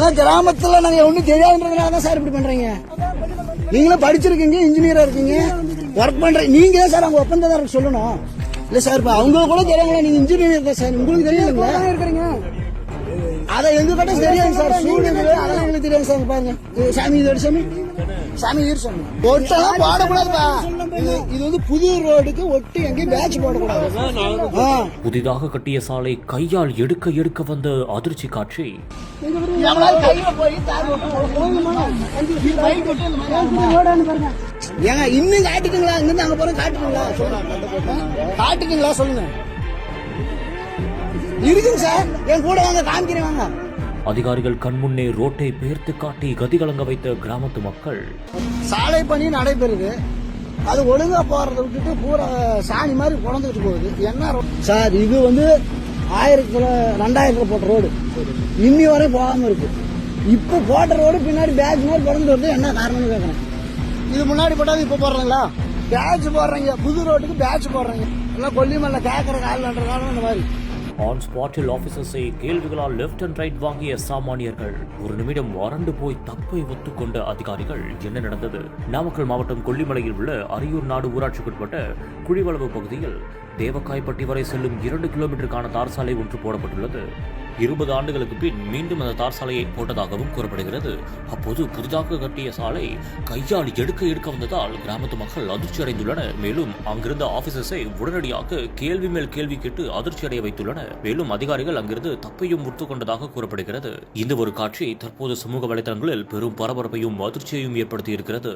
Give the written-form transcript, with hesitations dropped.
இதெல்லாம் கிராமத்துல நாங்க ஒண்ணும் தெரியாதுன்றதுனால தான் சார் இப்படி பண்றீங்க. நீங்களும் படிச்சிருக்கீங்க, இன்ஜினியரா இருக்கீங்க, ஒர்க் பண்றீங்க. நீங்க தான் சார் அவங்க ஒப்பந்ததாரருக்கு சொல்லணும். இல்ல சார், இப்ப அவங்க கூட தெரியாங்களா? நீங்க இன்ஜினியர் தான் சார், உங்களுக்கு தெரியாதுங்களா? இருக்கிறீங்க அதை எங்க கிட்ட தெரியாது சார். சூழ்நிலை அதெல்லாம் எங்களுக்கு தெரியாது சார். பாருங்க சாமி, இதோட சாமி சாமி ஈர் சாமி ஒட்டெல்லாம் போடக்கூடாதுப்பா. இது வந்து புது ரோடுக்கு ஒட்டு எங்கேயும் பேட்ச் போடக்கூடாது. புதிதாக கட்டிய சாலை கையால் எடுக்க வந்த அதிர்ச்சி காட்சி. ஏங்க இன்னும் காட்டுக்குங்களா? இங்கிருந்து அங்க போற காட்டுக்குங்களா? காட்டுக்குங்களா சொல்லுங்க. இருக்குங்க சார், என் கூட வாங்க, காமிக்கிறேன் வாங்க. அதிகாரிகள் கண்முன்னே ரோட்டை பெயர்த்து காட்டி கதிகலங்க வைத்த கிராமத்து மக்கள். சாலை பணி நடைபெறுது, அது ஒழுங்கா போறதை விட்டுட்டு பூரா சாணி மாதிரி குழந்துட்டு போகுது. என்ன சார் இது வந்து 2000 போட்ட ரோடு இன்னி வரை போகாம இருக்கு. இப்ப போட்ட ரோடு பின்னாடி பேட்ச் மாதிரி குழந்து வருது. என்ன காரணம்னு கேட்கறேன். இது முன்னாடி போட்டாது இப்ப போடுறீங்களா? பேட்ச் போடுறீங்க, புது ரோட்டுக்கு பேட்ச் போடுறீங்க. எல்லாம் கொல்லிமல்ல கேட்கற காலன்றதால இந்த மாதிரி ஆன் ஸ்பாட்டில் ஆபீசர்ஸை கேள்விகளால் லெப்ட் அண்ட் ரைட் வாங்கிய சாமானியர்கள். ஒரு நிமிடம் வறண்டு போய் தப்பை ஒத்துக்கொண்ட அதிகாரிகள். என்ன நடந்தது? நாமக்கல் மாவட்டம் கொல்லிமலையில் உள்ள அரியூர் நாடு ஊராட்சிக்குட்பட்ட குழிவளவு பகுதியில் தேவக்காய்பட்டி வரை செல்லும் 2 கிலோமீட்டருக்கான தார் சாலை ஒன்று போடப்பட்டுள்ளது. 20 ஆண்டுகளுக்கு பின் மீண்டும் அந்த தார் சாலையை போட்டதாகவும் கூறப்படுகிறது. அப்போது புதிதாக கட்டிய சாலை கையால் எடுக்க வந்ததால் கிராமத்து மக்கள் அதிர்ச்சி அடைந்துள்ளனர். மேலும் அங்கிருந்த ஆபீசர்ஸை உடனடியாக கேள்வி மேல் கேள்வி கேட்டு அதிர்ச்சி அடைய வைத்துள்ளனர். மேலும் அதிகாரிகள் அங்கிருந்து தப்பையும் முற்றுக்கொண்டதாக கூறப்படுகிறது. இந்த ஒரு காட்சி தற்போது சமூக வலைதளங்களில் பெரும் பரபரப்பையும் அதிர்ச்சியையும் ஏற்படுத்தியிருக்கிறது.